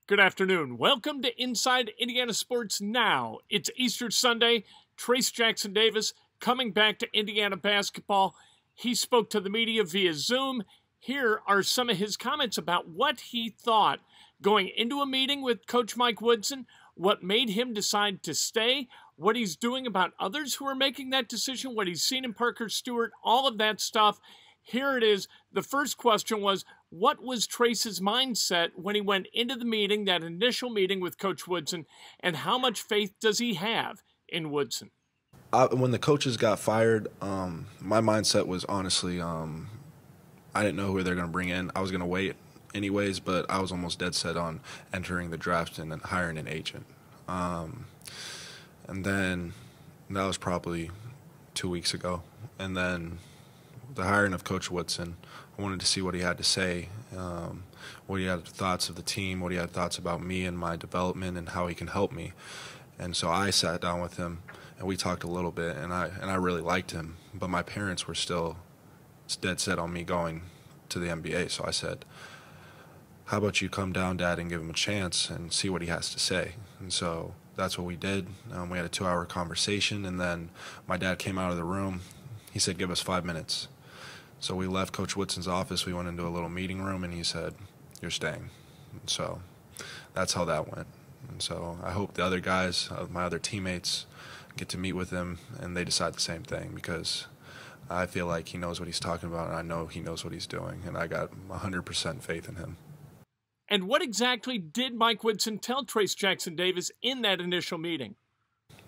Good afternoon. Welcome to Inside Indiana Sports Now. It's Easter Sunday. Trayce Jackson-Davis coming back to Indiana basketball. He spoke to the media via Zoom. Here are some of his comments about what he thought going into a meeting with Coach Mike Woodson, what made him decide to stay, what he's doing about others who are making that decision, what he's seen in Parker Stewart, all of that stuff. Here it is. The first question was, what was Trayce's mindset when he went into the meeting, that initial meeting with Coach Woodson, and how much faith does he have in Woodson? When the coaches got fired, my mindset was honestly, I didn't know who they're going to bring in. I was going to wait anyways, but I was almost dead set on entering the draft and then hiring an agent. And then that was probably 2 weeks ago. And then the hiring of Coach Woodson, I wanted to see what he had to say, what he had thoughts of the team, what he had thoughts about me and my development and how he can help me. And so I sat down with him and we talked a little bit, and I really liked him, but my parents were still dead set on me going to the NBA. So I said, how about you come down, Dad, and give him a chance and see what he has to say? And so that's what we did. We had a 2-hour conversation, and then my dad came out of the room. He said, give us 5 minutes. So we left Coach Woodson's office. We went into a little meeting room, and he said, you're staying. And so that's how that went. And so I hope the other guys, my other teammates, get to meet with him and they decide the same thing, because I feel like he knows what he's talking about, and I know he knows what he's doing, and I got 100% faith in him. And what exactly did Mike Woodson tell Trayce Jackson-Davis in that initial meeting?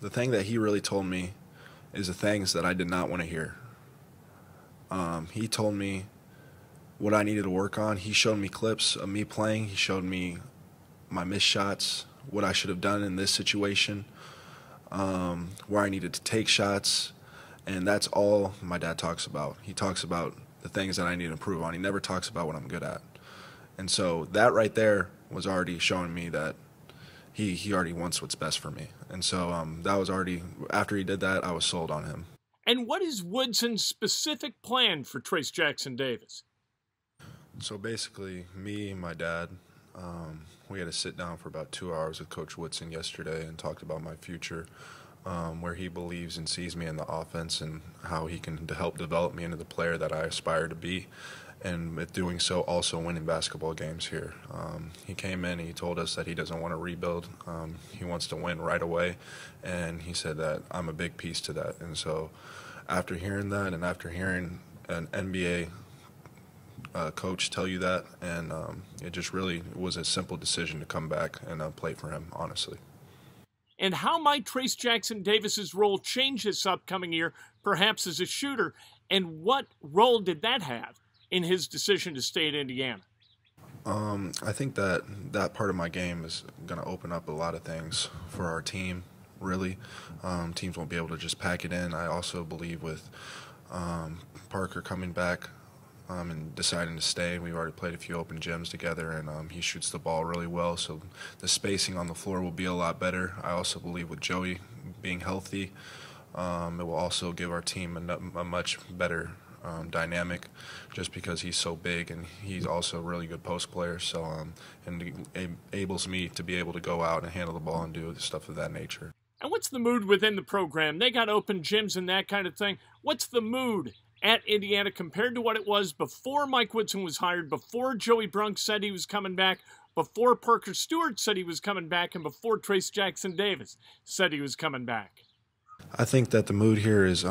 The thing that he really told me is the things that I did not want to hear. He told me what I needed to work on. He showed me clips of me playing. He showed me my missed shots, what I should have done in this situation, where I needed to take shots, and that's all my dad talks about. He talks about the things that I need to improve on. He never talks about what I'm good at. And so that right there was already showing me that he already wants what's best for me. And so that was already, after he did that, I was sold on him. And what is Woodson's specific plan for Trayce Jackson-Davis? So basically, me and my dad, we had to sit down for about 2 hours with Coach Woodson yesterday and talked about my future, where he believes and sees me in the offense and how he can help develop me into the player that I aspire to be, and with doing so also winning basketball games here. He came in and he told us that he doesn't want to rebuild. He wants to win right away, and he said that I'm a big piece to that. And so after hearing that, and after hearing an NBA coach tell you that, and it just really was a simple decision to come back and play for him, honestly. And how might Trayce Jackson-Davis's role change this upcoming year, perhaps as a shooter, and what role did that have in his decision to stay at Indiana? I think that part of my game is going to open up a lot of things for our team, really. Teams won't be able to just pack it in. I also believe with Parker coming back and deciding to stay, we've already played a few open gyms together, and he shoots the ball really well, so the spacing on the floor will be a lot better. I also believe with Joey being healthy, it will also give our team a much better dynamic, just because he's so big and he's also a really good post player. So and it enables me to be able to go out and handle the ball and do stuff of that nature. And what's the mood within the program? They got open gyms and that kind of thing. What's the mood at Indiana compared to what it was before Mike Woodson was hired, before Joey Brunk said he was coming back, before Parker Stewart said he was coming back, and before Trayce Jackson-Davis said he was coming back? I think that the mood here is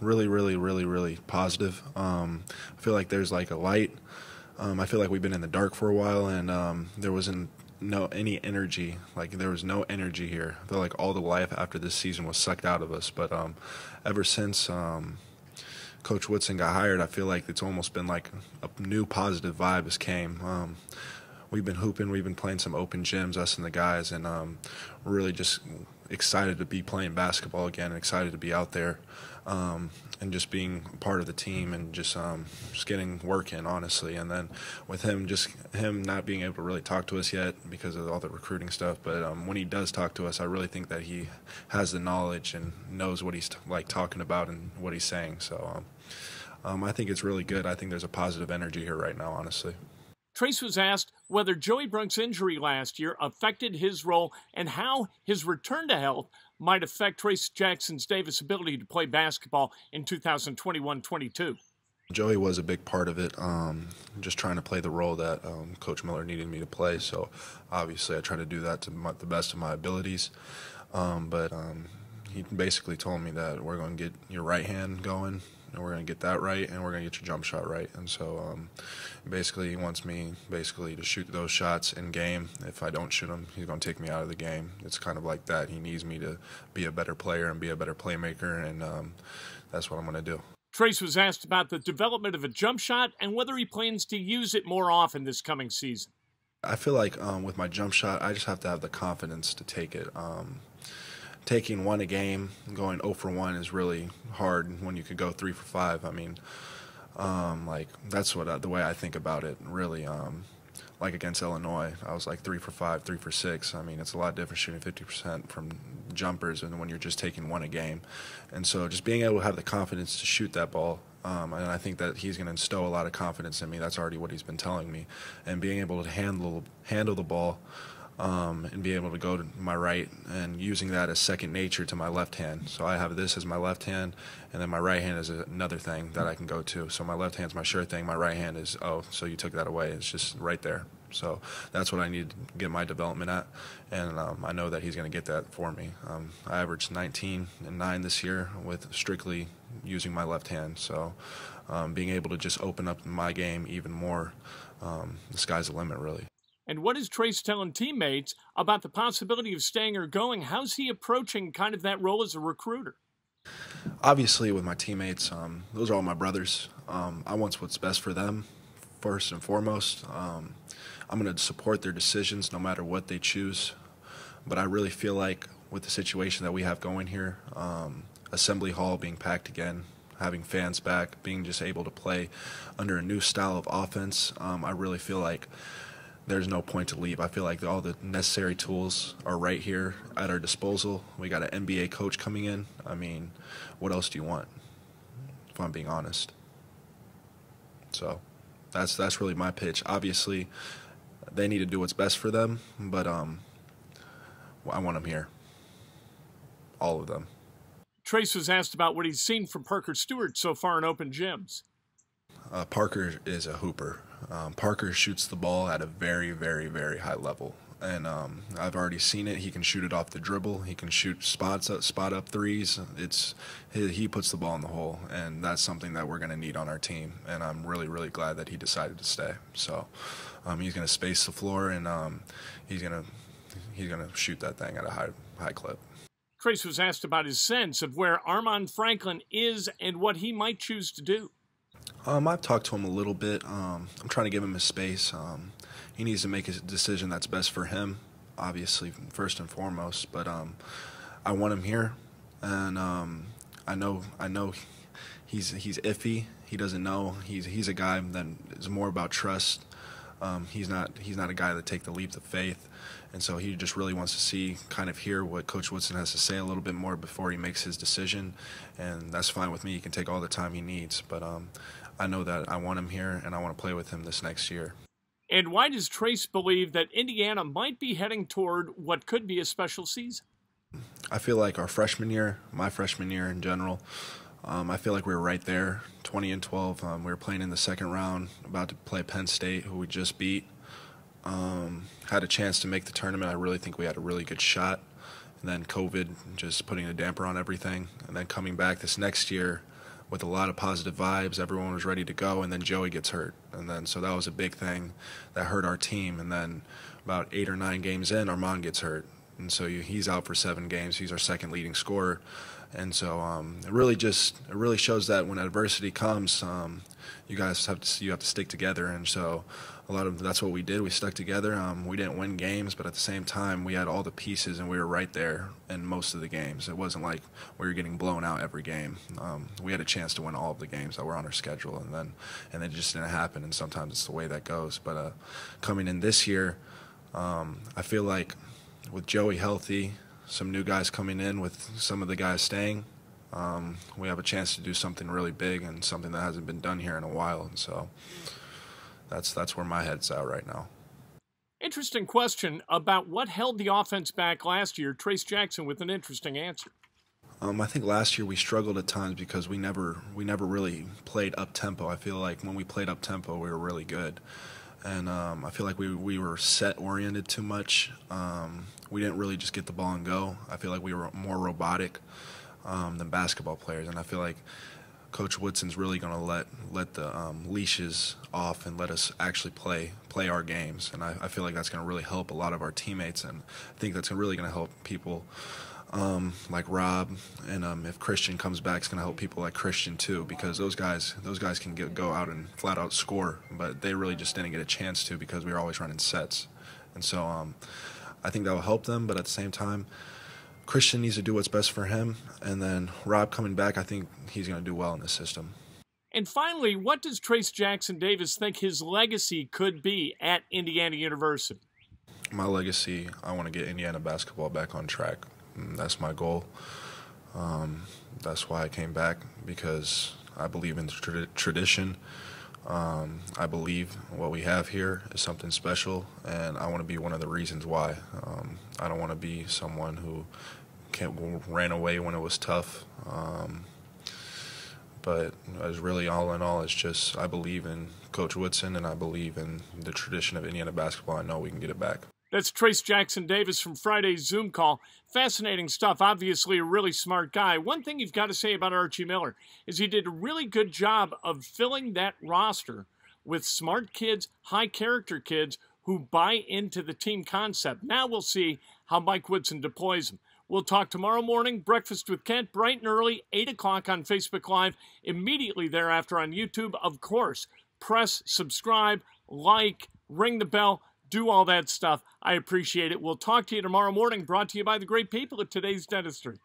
really, really, really, really positive. I feel like there's like a light. I feel like we've been in the dark for a while, and there wasn't any energy. Like, there was no energy here. I feel like all the life after this season was sucked out of us. But ever since Coach Woodson got hired, I feel like it's almost been like a new positive vibe has came. We've been hooping, we've been playing some open gyms, us and the guys, and we're really just excited to be playing basketball again, and excited to be out there, and just being part of the team, and just getting work in, honestly. And then with him not being able to really talk to us yet because of all the recruiting stuff, but when he does talk to us, I really think that he has the knowledge and knows what he's talking about and what he's saying. So I think it's really good. I think there's a positive energy here right now, honestly. Trayce was asked whether Joey Brunk's injury last year affected his role and how his return to health might affect Trayce Jackson-Davis' ability to play basketball in 2021-22. Joey was a big part of it, just trying to play the role that Coach Miller needed me to play. So obviously I try to do that to the best of my abilities. But he basically told me that we're going to get your right hand going, and we're going to get that right, and we're going to get your jump shot right. And so basically he wants me to shoot those shots in game. If I don't shoot them, he's going to take me out of the game. It's kind of like that. He needs me to be a better player and be a better playmaker, and that's what I'm going to do. Trayce was asked about the development of a jump shot and whether he plans to use it more often this coming season. I feel like with my jump shot, I just have to have the confidence to take it. Taking one a game, going 0 for 1 is really hard when you could go 3 for 5. I mean, like that's the way I think about it. Really, like against Illinois, I was like 3 for 5, 3 for 6. I mean, it's a lot different shooting 50% from jumpers and when you're just taking one a game. And so just being able to have the confidence to shoot that ball, and I think that he's going to instill a lot of confidence in me. That's already what he's been telling me. And being able to handle the ball and be able to go to my right and using that as second nature to my left hand. So I have this as my left hand, and then my right hand is another thing that I can go to. So my left hand's my sure thing. My right hand is, oh, so you took that away. It's just right there. So that's what I need to get my development at, and I know that he's going to get that for me. I averaged 19 and 9 this year with strictly using my left hand. So being able to just open up my game even more, the sky's the limit, really. And what is Trayce telling teammates about the possibility of staying or going? How's he approaching kind of that role as a recruiter? Obviously, with my teammates, those are all my brothers. I want what's best for them, first and foremost. I'm going to support their decisions no matter what they choose. But I really feel like with the situation that we have going here, Assembly Hall being packed again, having fans back, being just able to play under a new style of offense, I really feel like there's no point to leave. I feel like all the necessary tools are right here at our disposal. We got an NBA coach coming in. I mean, what else do you want, if I'm being honest? So that's really my pitch. Obviously, they need to do what's best for them, but I want them here, all of them. Trayce was asked about what he's seen from Parker Stewart so far in open gyms. Parker is a hooper. Parker shoots the ball at a very, very, very high level. And I've already seen it. He can shoot it off the dribble. He can shoot spot up threes. He puts the ball in the hole, and that's something that we're going to need on our team. And I'm really, really glad that he decided to stay. So he's going to space the floor, and he's going to shoot that thing at a high clip. Trayce was asked about his sense of where Armon Franklin is and what he might choose to do. I've talked to him a little bit. I'm trying to give him his space. He needs to make a decision that's best for him, obviously, first and foremost. But I want him here, and I know he's iffy. He doesn't know. He's a guy that is more about trust. He's not a guy that take the leap of faith, and so he just really wants to hear what Coach Woodson has to say a little bit more before he makes his decision, and that's fine with me. He can take all the time he needs, but I know that I want him here, and I want to play with him this next year. And why does Trayce believe that Indiana might be heading toward what could be a special season? I feel like our freshman year, my freshman year in general, I feel like we were right there, 20-12. We were playing in the second round, about to play Penn State, who we just beat. Had a chance to make the tournament. I really think we had a really good shot. And then COVID just putting a damper on everything. And then coming back this next year with a lot of positive vibes, everyone was ready to go, and then Joey gets hurt. And then so that was a big thing that hurt our team. And then about 8 or 9 games in, Armon gets hurt. And so he's out for 7 games. He's our second leading scorer. And so it really shows that when adversity comes, you have to stick together. And so that's what we did. We stuck together. We didn't win games, but at the same time, we had all the pieces, and we were right there in most of the games. It wasn't like we were getting blown out every game. We had a chance to win all of the games that were on our schedule, and it just didn't happen. And sometimes it's the way that goes. But coming in this year, I feel like with Joey healthy, some new guys coming in, with some of the guys staying, we have a chance to do something really big and something that hasn't been done here in a while. And so that's where my head's at right now. Interesting question about what held the offense back last year. Trayce Jackson with an interesting answer. I think last year we struggled at times because we never really played up tempo. I feel like when we played up tempo, we were really good, and I feel like we were set oriented too much. We didn't really just get the ball and go. I feel like we were more robotic than basketball players, and I feel like Coach Woodson's really going to let the leashes off and let us actually play our games, and I feel like that's going to really help a lot of our teammates, and I think that's really going to help people like Rob, and if Christian comes back, it's going to help people like Christian too, because those guys can go out and flat out score, but they really just didn't get a chance to because we were always running sets, and so I think that will help them, but at the same time, Christian needs to do what's best for him, and then Rob coming back, I think he's going to do well in this system. And finally, what does Trayce Jackson-Davis think his legacy could be at Indiana University? My legacy, I want to get Indiana basketball back on track. That's my goal. That's why I came back, because I believe in tradition. I believe what we have here is something special, and I want to be one of the reasons why. I don't want to be someone who ran away when it was tough. But as really all in all, it's just I believe in Coach Woodson, and I believe in the tradition of Indiana basketball. I know we can get it back. That's Trayce Jackson-Davis from Friday's Zoom call. Fascinating stuff. Obviously a really smart guy. One thing you've got to say about Archie Miller is he did a really good job of filling that roster with smart kids, high-character kids who buy into the team concept. Now we'll see how Mike Woodson deploys them. We'll talk tomorrow morning, Breakfast with Kent, bright and early, 8 o'clock on Facebook Live, immediately thereafter on YouTube. Of course, press, subscribe, like, ring the bell, do all that stuff. I appreciate it. We'll talk to you tomorrow morning, brought to you by the great people at Today's Dentistry.